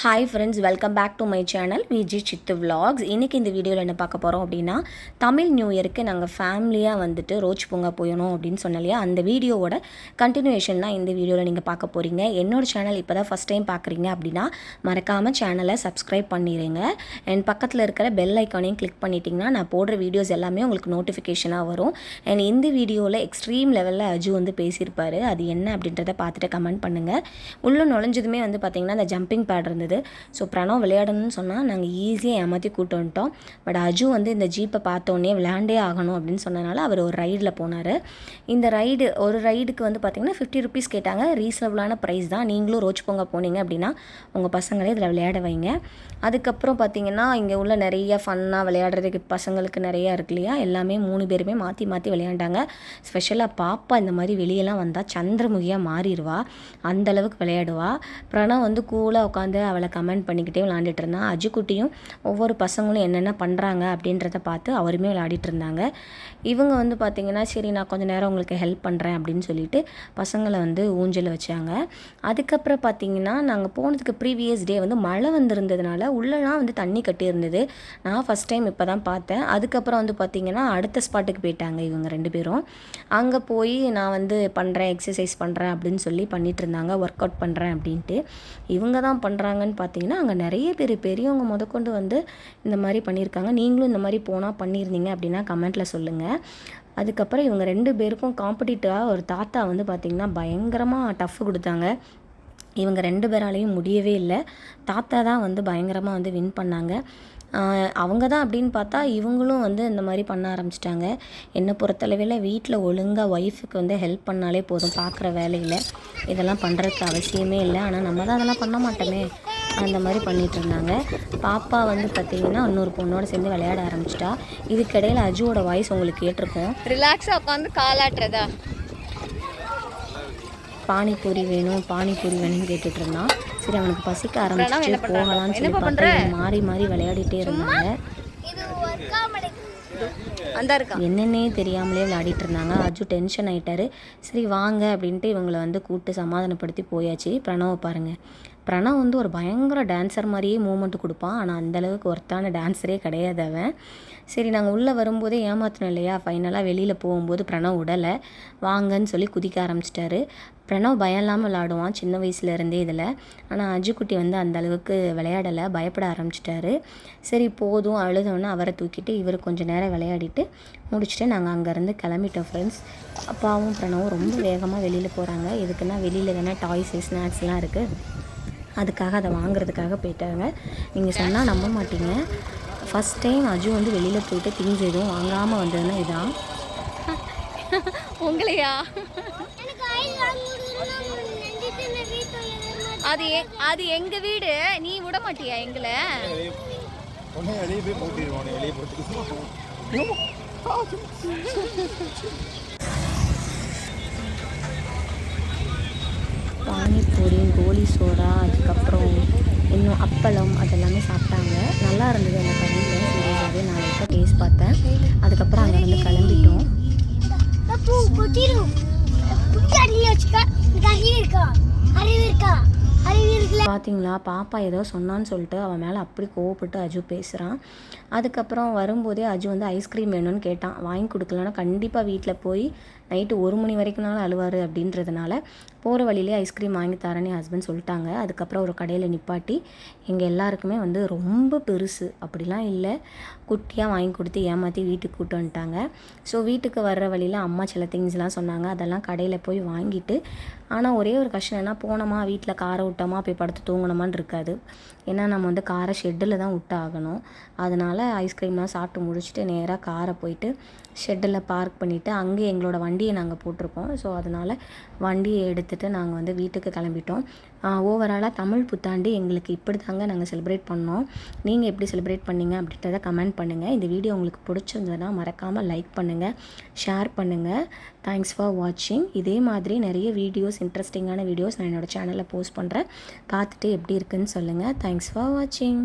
Hi friends, welcome back to my channel Viji Sithu vlogs. இன்றைக்கி இந்த வீடியோவில் என்ன பார்க்க போகிறோம் அப்படின்னா, தமிழ் நியூ இயருக்கு நாங்கள் ஃபேமிலியாக வந்துட்டு ரோச் பூங்கா போயணும் அப்படின்னு சொன்னோம் இல்லையா, அந்த வீடியோவோட கண்டினியூஷன் தான் இந்த வீடியோவில் நீங்கள் பார்க்க போகிறீங்க. என்னோடய சேனல் இப்போ தான் ஃபஸ்ட் டைம் பார்க்குறீங்க அப்படின்னா மறக்காமல் சேனலை சப்ஸ்கிரைப் பண்ணிடுங்க. அண்ட் பக்கத்தில் இருக்கிற பெல் ஐக்கானையும் கிளிக் பண்ணிட்டீங்கன்னா நான் போடுற வீடியோஸ் எல்லாமே உங்களுக்கு நோட்டிஃபிகேஷனாக வரும். அண்ட் இந்த வீடியோவில் எக்ஸ்ட்ரீம் லெவலில் அஜு வந்து பேசியிருப்பார். அது என்ன அப்படின்றத பார்த்துட்டு கமெண்ட் பண்ணுங்கள். உள்ளே நுழைஞ்சதுமே வந்து பார்த்திங்கன்னா அந்த ஜம்பிங் பேட் இருந்தது. ஸோ பிரணவ் விளையாடணும்னு சொன்னால் நாங்கள் ஈஸியாக ஏமாற்றி கூட்டு வந்துட்டோம். பட் அஜு வந்து இந்த ஜீப்பை பார்த்தோன்னே விளையாண்டே ஆகணும் அப்படின்னு சொன்னனால அவர் ஒரு ரைடில் போனார். இந்த ஒரு ரைடுக்கு வந்து பார்த்திங்கன்னா 50 ருபீஸ் கேட்டாங்க. ரீசனபுளான ப்ரைஸ் தான். நீங்களும் ரோச் பூங்கா போனீங்க அப்படின்னா உங்கள் பசங்களே இதில் விளையாட வைங்க. அதுக்கப்புறம் பார்த்திங்கன்னா இங்கே உள்ள நிறைய ஃபன்னாக விளையாடுறதுக்கு பசங்களுக்கு நிறையா இருக்கு இல்லையா, எல்லாமே 3 பேருமே மாற்றி மாற்றி விளையாண்டாங்க. ஸ்பெஷலாக பாப்பா இந்த மாதிரி வெளியெல்லாம் வந்தால் சந்திரமுகியாக மாறிடுவா, அந்தளவுக்கு விளையாடுவா. பிரணவ் வந்து கூலாக உட்காந்து அவளை கமெண்ட் பண்ணிக்கிட்டே விளையாண்டுட்டு இருந்தான். அஜுக்குட்டியும் ஒவ்வொரு பசங்களும் என்னென்ன பண்ணுறாங்க அப்படின்றத பார்த்து அவருமே விளையாடிட்டு இருந்தாங்க. இவங்க வந்து பார்த்திங்கன்னா சரி நான் கொஞ்சம் நேரம் உங்களுக்கு ஹெல்ப் பண்ணுறேன் அப்படின்னு சொல்லிட்டு பசங்களை வந்து ஊஞ்சல் வச்சாங்க. அதுக்கப்புறம் பார்த்திங்கன்னா நாங்கள் போனதுக்கு ப்ரீவியஸ் டே வந்து மழை வந்திருந்ததுனால உள்ளெல்லாம் வந்து தண்ணி கட்டியிருந்தது. நான் ஃபஸ்ட் டைம் இப்போ தான் பார்த்தேன். அதுக்கப்புறம் வந்து பார்த்திங்கன்னா அடுத்த ஸ்பாட்டுக்கு போயிட்டாங்க இவங்க 2 பேரும். அங்கே போய் நான் வந்து பண்ணுறேன், எக்ஸசைஸ் பண்ணுறேன் அப்படின்னு சொல்லி பண்ணிகிட்டு இருந்தாங்க. ஒர்க் அவுட் பண்ணுறேன் அப்படின்ட்டு. இவங்க தான் பண்ணுறாங்கன்னு பார்த்தீங்கன்னா அங்கே நிறைய பேர் பெரியவங்க முதற்கொண்டு வந்து இந்த மாதிரி பண்ணியிருக்காங்க. நீங்களும் இந்த மாதிரி போனால் பண்ணியிருந்தீங்க அப்படின்னா கமெண்ட்டில் சொல்லுங்கள். அதுக்கப்புறம் இவங்க 2 பேருக்கும் காம்படிட்டிவாக ஒரு தாத்தா வந்து பார்த்திங்கன்னா பயங்கரமாக டஃப் கொடுத்தாங்க. இவங்க 2 பேராலையும் முடியவே இல்லை. தாத்தா தான் வந்து பயங்கரமாக வந்து வின் பண்ணாங்க. அவங்க தான் அப்படின்னு பார்த்தா இவங்களும் வந்து இந்த மாதிரி பண்ண ஆரம்பிச்சிட்டாங்க. என்னை பொறுத்தளவில் வீட்டில் ஒழுங்காக ஒய்ஃபுக்கு வந்து ஹெல்ப் பண்ணாலே போதும். பார்க்குற வேலையில் இதெல்லாம் பண்ணுறதுக்கு அவசியமே இல்லை. ஆனால் நம்ம தான் அதெல்லாம் பண்ண மாட்டோமே, அந்த மாதிரி பண்ணிகிட்டு இருந்தாங்க. பாப்பா வந்து பார்த்திங்கன்னா இன்னொரு பொண்ணோடு சேர்ந்து விளையாட ஆரம்பிச்சிட்டா. இதுக்கிடையில் அஜுவோட வாய்ஸ் உங்களுக்கு கேட்டிருக்கோம். ரிலாக்ஸாக உட்காந்து காலாட்டுறதா, பானிபூரி வேணும்னு கேட்டுட்டு இருந்தான். சரி அவனுக்கு பசிக்க ஆரம்பிச்சிட்டு போகலான்னு சொல்லி பார்த்தா மாறி மாறி விளையாடிட்டே இருந்தாங்க. என்னென்னே தெரியாமலே விளையாடிட்டு இருந்தாங்க. அஜு டென்ஷன் ஆகிட்டாரு. சரி வாங்க அப்படின்ட்டு இவங்களை வந்து கூப்பிட்டு சமாதானப்படுத்தி போயாச்சு. பிரணவை பாருங்கள், பிரணவ் வந்து ஒரு பயங்கர டான்ஸர் மாதிரியே மூமெண்ட் கொடுப்பான். ஆனால் அந்தளவுக்கு ஒர்த்தான டான்ஸரே கிடையாது அவன். சரி நாங்கள் உள்ளே வரும்போதே ஏமாற்றணும் இல்லையா, ஃபைனலாக வெளியில் போகும்போது பிரணவ் உடலை வாங்கன்னு சொல்லி குதிக்க ஆரம்பிச்சிட்டாரு. பிரணவ் பயம் இல்லாமல் விளாடுவான் சின்ன வயசுலேருந்தே இதில். ஆனால் அஜுக்குட்டி வந்து அந்தளவுக்கு விளையாடலை, பயப்பட ஆரம்பிச்சிட்டாரு. சரி போதும் அழுதோன்னே அவரை தூக்கிட்டு இவர் கொஞ்சம் நேரம் விளையாடிட்டு முடிச்சுட்டு நாங்கள் அங்கேருந்து கிளம்பிட்டோம் ஃப்ரெண்ட்ஸ். அப்பாவும் பிரணவும் ரொம்ப வேகமாக வெளியில் போகிறாங்க. எதுக்குன்னா வெளியில் தானே டாய்ஸு ஸ்நாக்ஸ்லாம் இருக்குது, அதுக்காக அதை வாங்குறதுக்காக போயிட்டாங்க. நீங்கள் சொன்னால் நம்ப மாட்டீங்க, ஃபஸ்ட் டைம் அஜு வந்து வெளியில் போயிட்டு திங்ஸ் எதுவும் வாங்காமல் வந்ததுன்னா இதான். உங்களையா? அது எங்க வீடு, நீ விட மாட்டியா எங்களை? பானிபூரி, கோலி சோடா, அதுக்கப்புறம் இன்னும் அப்பளம் அதெல்லாமே சாப்பிட்டாங்க. நல்லா இருந்தது அந்த கடையில். சீரியஸாகவே நான் இப்போ டேஸ்ட் பார்த்தேன். அதுக்கப்புறம் அங்கே வந்து கிளம்பிட்டோம். பார்த்தீங்களா, பாப்பா ஏதோ சொன்னான்னு சொல்லிட்டு அவன் மேலே அப்படி கோவப்பட்டு அஜு பேசுகிறான். அதுக்கப்புறம் வரும்போதே அஜு வந்து ஐஸ்கிரீம் வேணும்னு கேட்டான். வாங்கி கொடுக்கலன்னா கண்டிப்பாக வீட்டில் போய் நைட்டு 1 மணி வரைக்கும்னாலும் அழுவார் அப்படின்றதுனால போகிற வழியிலே ஐஸ்கிரீம் வாங்கி தரேன்னு என் ஹஸ்பண்ட் சொல்லிட்டாங்க. அதுக்கப்புறம் ஒரு கடையில் நிப்பாட்டி எங்கள் எல்லாருக்குமே வந்து ரொம்ப பெருசு அப்படிலாம் இல்லை, குட்டியாக வாங்கி கொடுத்து ஏமாற்றி வீட்டுக்கு கூப்பிட்டு வந்துட்டாங்க. ஸோ வீட்டுக்கு வர்ற வழியில் அம்மா சில திங்ஸ்லாம் சொன்னாங்க, அதெல்லாம் கடையில் போய் வாங்கிட்டு. ஆனால் ஒரே ஒரு கஷ்டம் என்ன, போனோமா வீட்டில் காரை விட்டோமா போய் படுத்து தூங்கணுமான்னு இருக்காது. ஏன்னா நம்ம வந்து காரை ஷெட்டில் தான் விட்டு ஆகணும். அதனால் ஐஸ்கிரீம்லாம் சாப்பிட்டு முடிச்சுட்டு நேராக காரை போயிட்டு ஷெட்டில் பார்க் பண்ணிவிட்டு அங்கே எங்களோட வண்டியை நாங்கள் போட்டிருக்கோம். ஸோ அதனால் வண்டியை எடுத்துகிட்டு நாங்கள் வந்து வீட்டுக்கு கிளம்பிட்டோம். ஓவராலாக தமிழ் புத்தாண்டு எங்களுக்கு இப்படி தாங்க நாங்கள் செலிப்ரேட் பண்ணோம். நீங்கள் எப்படி செலிப்ரேட் பண்ணீங்க அப்படின்றத கமெண்ட் பண்ணுங்கள். இந்த வீடியோ உங்களுக்கு பிடிச்சிருந்ததுன்னா மறக்காமல் லைக் பண்ணுங்கள், ஷேர் பண்ணுங்கள். தேங்க்ஸ் ஃபார் வாட்சிங். இதே மாதிரி நிறைய வீடியோஸ், இன்ட்ரெஸ்டிங்கான வீடியோஸ் நான் என்னோடய சேனலில் போஸ்ட் பண்ணுறேன். பார்த்துட்டு எப்படி இருக்குன்னு சொல்லுங்கள். தேங்க்ஸ் ஃபார் வாட்சிங்.